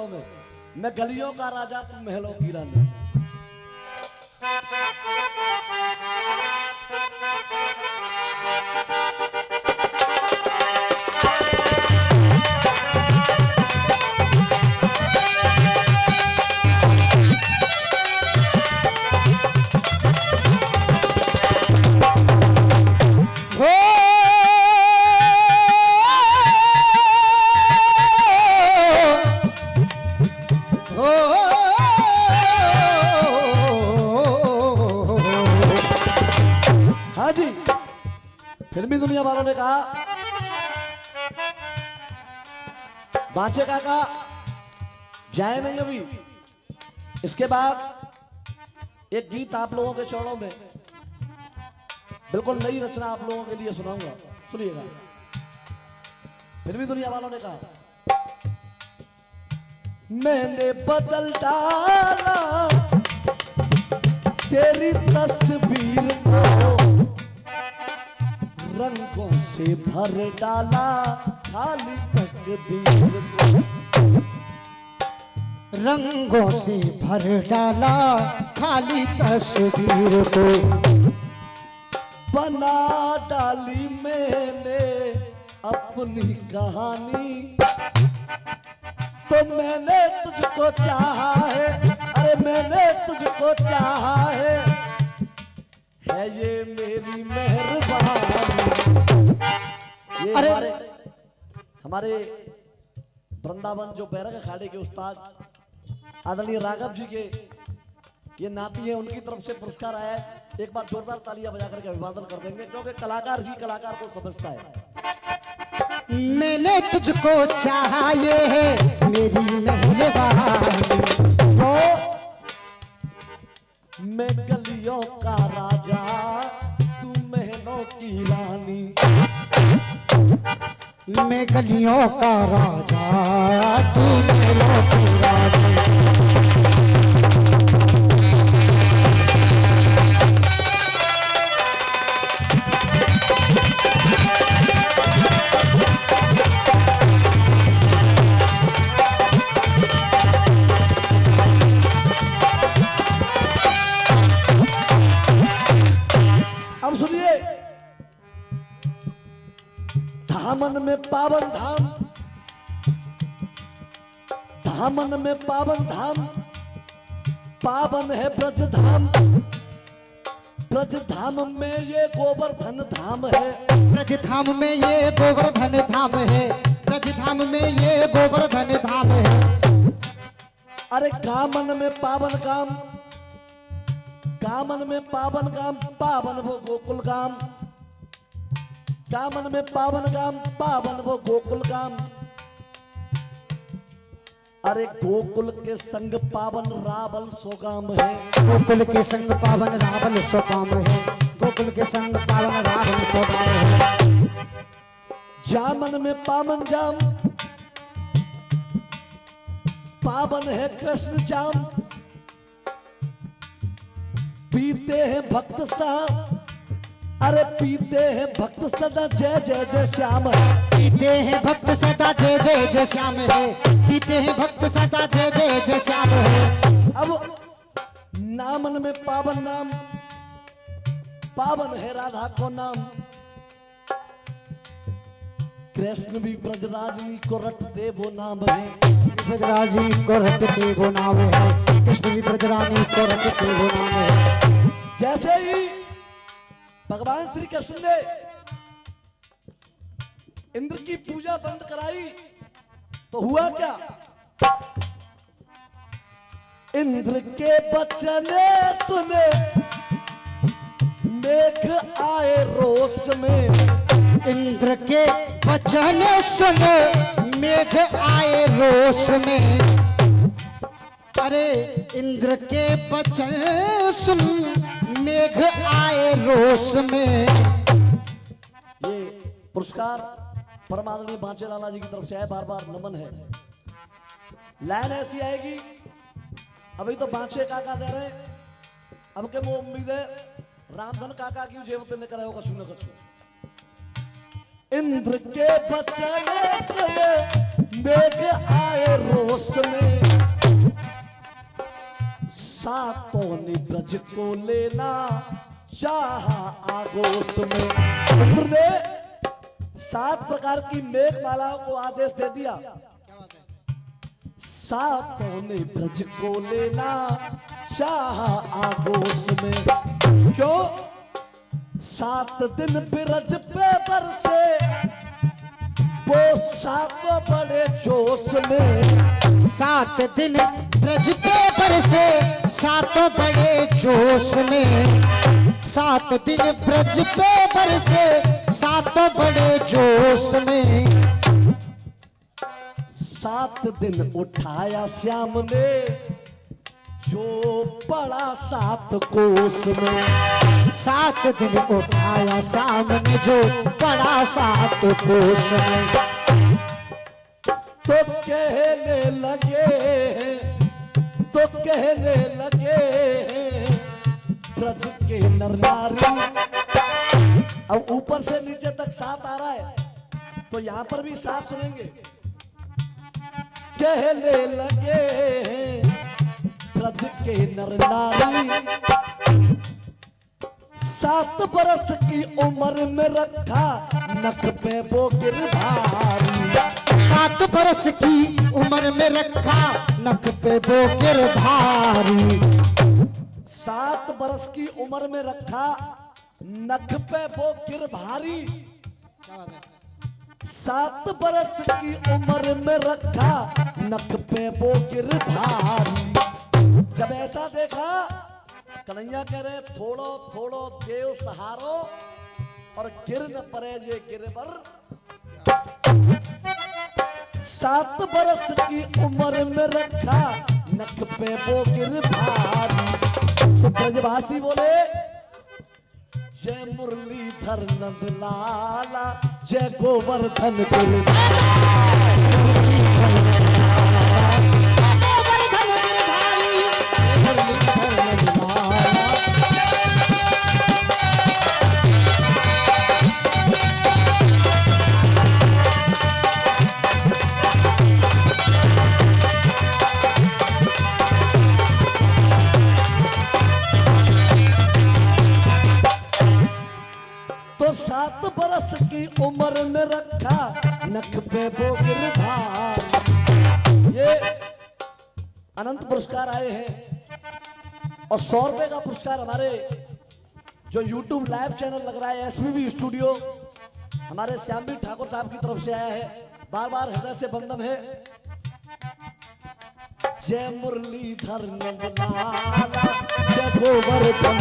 चरणों में। मैं गलियों का राजा, तुम महलों की रानी। हाँ जी, फिल्मी दुनिया वालों ने कहा बांचे काका जाए नहीं अभी, इसके बाद एक गीत आप लोगों के चरणों में, बिल्कुल नई रचना आप लोगों के लिए सुनाऊंगा, सुनिएगा। फिल्मी दुनिया वालों ने कहा मैंने बदल डाला तेरी तस्वीर को, रंगों से भर डाला खाली तकदीर को, रंगों से भर डाला खाली तस्वीर को, बना डाली मैंने अपनी कहानी, तो मैंने तुझको चाहा है, अरे मैंने तुझको चाहा है ये मेरी मेहरबानी। ये अरे हमारे वृंदावन जो बैरक अखाड़े के उस्ताद आदरणीय राघव जी के ये नाती है, उनकी तरफ से पुरस्कार आया है। एक बार जोरदार तालियां बजा करके अभिवादन कर देंगे, क्योंकि कलाकार ही कलाकार को समझता है। मैंने तुझको चाहा ये है मेरी मेहरबानी, तो मैं गलियों का राजा, तू महलों की रानी। मैं गलियों का राजा, तू महलों की रानी। अब सुनिए, धामन में पावन धाम, धामन में पावन धाम, पावन है ब्रज धाम, ब्रज धाम में ये गोवर्धन धाम है, ब्रज धाम में ये गोवर्धन धाम है, ब्रज धाम में ये गोवर्धन धाम है। अरे कामन में पावन काम, कामन में पावन काम, पावन वो गोकुल काम, कामन में पावन काम, पावन वो गोकुल काम। अरे गोकुल के संग पावन रावल सोगाम है, गोकुल के संग पावन रावल सोगाम है, गोकुल के संग पावन रावल सोगाम है। जामन में पावन जाम, पावन है कृष्ण जाम, पीते हैं भक्त सा, अरे पीते हैं भक्त सदा जय जय जय श्याम है, पीते हैं भक्त सदा जय जय जय श्याम है, पीते हैं भक्त सदा जय जय जय श्याम है। अब नामन में पावन नाम, पावन है राधा को नाम, कृष्ण भी ब्रजराजनी को रटते वो नाम है, ब्रजराजी को रटते वो नाम है, कृष्ण भी ब्रजरानी को रटते वो नाम है। जैसे ही भगवान श्री कृष्ण ने इंद्र की पूजा बंद कराई तो हुआ क्या, इंद्र के बचन सुने मेघ आए रोष में, इंद्र के वचन सुन मेघ आए रोष में, अरे इंद्र के वचन सुन मेघ आए रोष में। ये पुरस्कार परमादरणीय बांचे लाला जी की तरफ से है, बार बार नमन है। लाइन ऐसी आएगी, अभी तो बांचे काका दे रहे, अब के वो उम्मीद है रामधन काका की जेवत ने करायो कछु न कछु। इंद्र के बचन सुने मेघ आए रोष में, सातों ने ब्रज को लेना चाहा आगोश में। इंद्र ने 7 प्रकार की मेघमालाओं को आदेश दे दिया। सातों ने ब्रज को लेना चाहा आगोश में। क्यों? 7 दिन ब्रज पे बरसे वो 7 बड़े जोश में। 7 दिन ब्रज पे बरसे 7 बड़े जोश में। 7 दिन ब्रज पे बरसे 7 बड़े जोश में। 7 दिन उठाया श्याम ने जो बड़ा 7 कोस में। 7 दिन उठाया सामने जो बड़ा 7 कोश में। तो कहने लगे ब्रज के नर नारी। अब ऊपर से नीचे तक 7 आ रहा है तो यहां पर भी 7 सुनेंगे। कहने लगे ब्रज के नर नारी 7 बरस की उम्र में रखा नख पे वो गिरधारी। 7 बरस की उम्र में रखा नख पे वो गिरधारी। 7 बरस की उम्र में रखा नख पे वो गिरधारी। 7 बरस की उम्र में रखा नख पे वो गिरधारी। जब ऐसा देखा कन्हैया कह रहे थोड़ो थोड़ो देव सहारो और गिर न परे जे गिरबर। 7 बरस की उम्र में रखा नख पे वो गिरधारी। तो ब्रजभाषी बोले जय मुरलीधर नंदलाला जय गोवर्धन तो 7 बरस की उम्र में रखा नख पे वो गिरधारी। ये अनंत पुरस्कार आए हैं और 100 रुपए का पुरस्कार हमारे जो YouTube लाइव चैनल लग रहा है SPB स्टूडियो हमारे श्यामवीर ठाकुर साहब की तरफ से आया है। बार बार हृदय से वंदन है। जय मुरलीधर नंदलाला जय गोवर्धन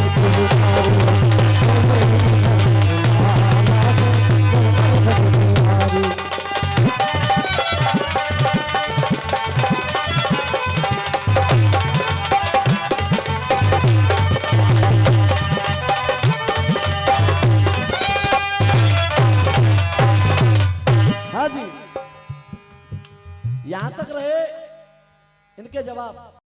हाँ जी, यहां तक रहे इनके जवाब।